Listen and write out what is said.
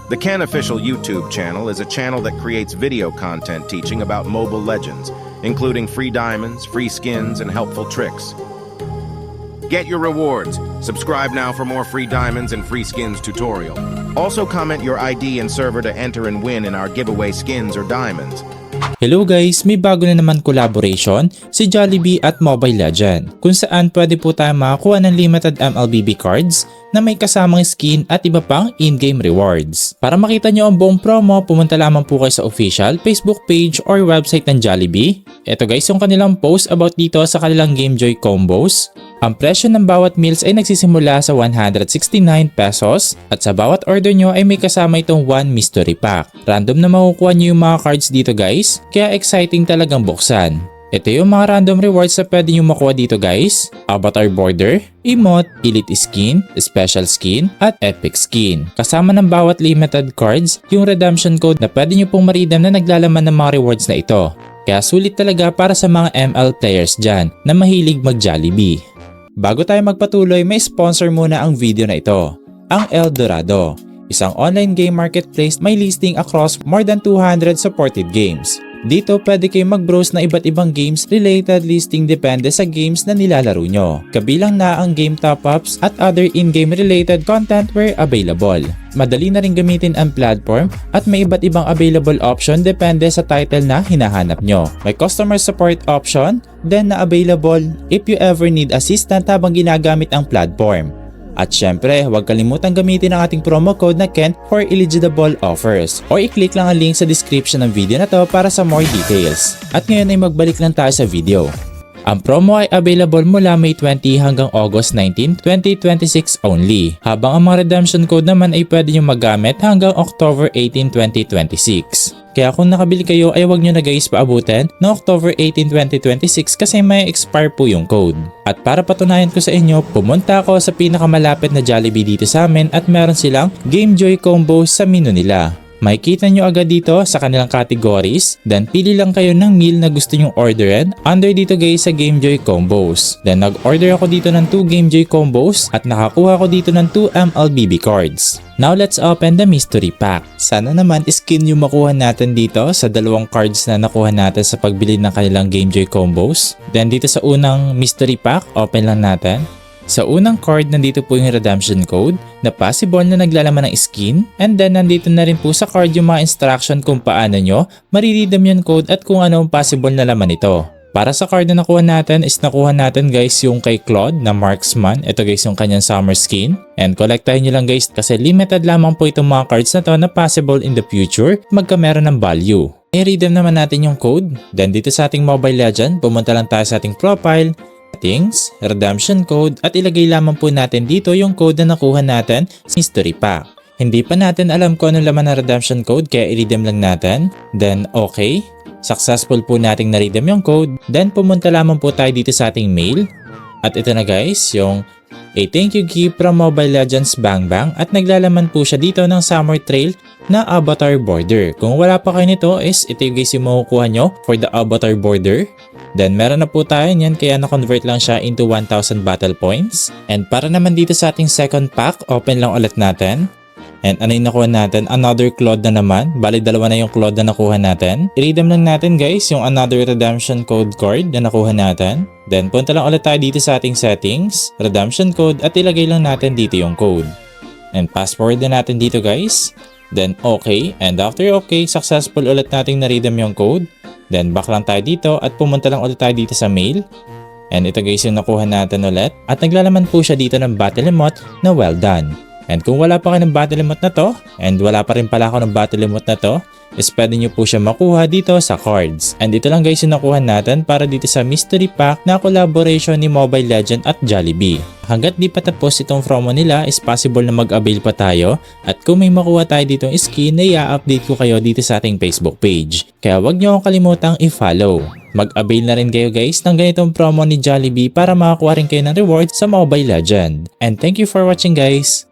The Ken Official YouTube channel is a channel that creates video content teaching about Mobile Legends, including free diamonds, free skins, and helpful tricks. Get your rewards. Subscribe now for more free diamonds and free skins tutorial. Also comment your ID and server to enter and win in our giveaway skins or diamonds. Hello guys, may bago na naman collaboration si Jollibee at Mobile Legends kung saan pwede po tayo makakuha ng limited MLBB cards na may kasamang skin at iba pang in-game rewards. Para makita nyo ang buong promo, pumunta lamang po kayo sa official Facebook page or website ng Jollibee. Ito guys yung kanilang post about dito sa kanilang Gamejoy combos. Ang presyo ng bawat meals ay nagsisimula sa 169 pesos at sa bawat order nyo ay may kasama itong 1 mystery pack. Random na makukuha nyo yung mga cards dito guys, kaya exciting talagang buksan. Ito yung mga random rewards na pwede nyo makuha dito guys: avatar border, emote, elite skin, special skin, at epic skin. Kasama ng bawat limited cards yung redemption code na pwede nyo pong ma-redeem na naglalaman ng mga rewards na ito. Kaya sulit talaga para sa mga ML players dyan na mahilig mag-Jollibee. Bago tayo magpatuloy, may sponsor muna ang video na ito, ang Eldorado, isang online game marketplace may listing across more than 200 supported games. Dito pwede kayong mag-browse na iba't ibang games related listing depende sa games na nilalaro nyo. Kabilang na ang game top-ups at other in-game related content where available. Madali na rin gamitin ang platform at may iba't ibang available option depende sa title na hinahanap nyo. May customer support option din na available if you ever need assistance habang ginagamit ang platform. At syempre, huwag kalimutang gamitin ang ating promo code na Ken for eligible offers. O i-click lang ang link sa description ng video na to para sa more details. At ngayon ay magbalik lang tayo sa video. Ang promo ay available mula May 20 hanggang August 19, 2026 only. Habang ang mga redemption code naman ay pwede nyo magamit hanggang October 18, 2026. Kaya kung nakabili kayo ay huwag nyo na guys paabutin na October 18, 2026 kasi may expire po yung code. At para patunayan ko sa inyo, pumunta ako sa pinakamalapit na Jollibee dito sa amin at meron silang Gamejoy combo sa menu nila. Makikita nyo agad dito sa kanilang categories, then pili lang kayo ng meal na gusto nyong orderin under dito guys sa Gamejoy combos. Then nag-order ako dito ng 2 Gamejoy combos at nakakuha ako dito ng 2 MLBB cards. Now let's open the mystery pack. Sana naman skin yung makuha natin dito sa dalawang cards na nakuha natin sa pagbili ng kanilang Gamejoy combos. Then dito sa unang mystery pack, open lang natin. Sa unang card, nandito po yung redemption code na possible na naglalaman ng skin, and then nandito na rin po sa card yung mga instruction kung paano nyo mariredeem yung code at kung ano ang possible na laman ito. Para sa card na nakuha natin is nakuha natin guys yung kay Claude na marksman. Ito guys yung kanyang summer skin. And kolektahin nyo lang guys kasi limited lamang po itong mga cards na to na possible in the future magka meron ng value. I-redeem naman natin yung code. Then dito sa ating Mobile Legend, pumunta lang tayo sa ating profile, settings, redemption code at ilagay lamang po natin dito yung code na nakuha natin sa mystery pack. Hindi pa natin alam kung anong laman ng redemption code kaya i-redeem lang natin. Then okay, successful po nating na-redeem yung code. Then pumunta lamang po tayo dito sa ating mail. At ito na guys, yung a thank you gift from Mobile Legends Bang Bang at naglalaman po siya dito ng Summer Trail na avatar border. Kung wala pa kayo nito is ito yung guys yung makukuha nyo for the avatar border. Then meron na po tayo niyan kaya na-convert lang siya into 1,000 battle points. And para naman dito sa ating second pack, open lang ulit natin. And ano yung nakuha natin? Another Claude na naman. Bali dalawa na yung Claude na nakuha natin. I-redeem lang natin guys yung another redemption code card na nakuha natin. Then punta lang ulit tayo dito sa ating settings, redemption code at ilagay lang natin dito yung code. And fast forward na natin dito guys. Then okay, and after okay, successful ulit nating na-redeem yung code. Then back lang tayo dito at pumunta lang ulit tayo dito sa mail. And ito guys yung nakuha natin ulit. At naglalaman po siya dito ng battle emote na well done. And kung wala pa kayo ng battle emote na to, and wala pa rin pala ako ng battle emote na to, is pwede nyo po siya makuha dito sa cards. And ito lang guys yung nakuha natin para dito sa mystery pack na collaboration ni Mobile Legends at Jollibee. Hanggat di pa tapos itong promo nila is possible na mag-avail pa tayo at kung may makuha tayo ditong skin na i-update ko kayo dito sa ating Facebook page. Kaya wag nyo akong kalimutang i-follow. Mag-avail na rin kayo guys ng ganitong promo ni Jollibee para makakuha rin kayo ng rewards sa Mobile Legends. And thank you for watching guys!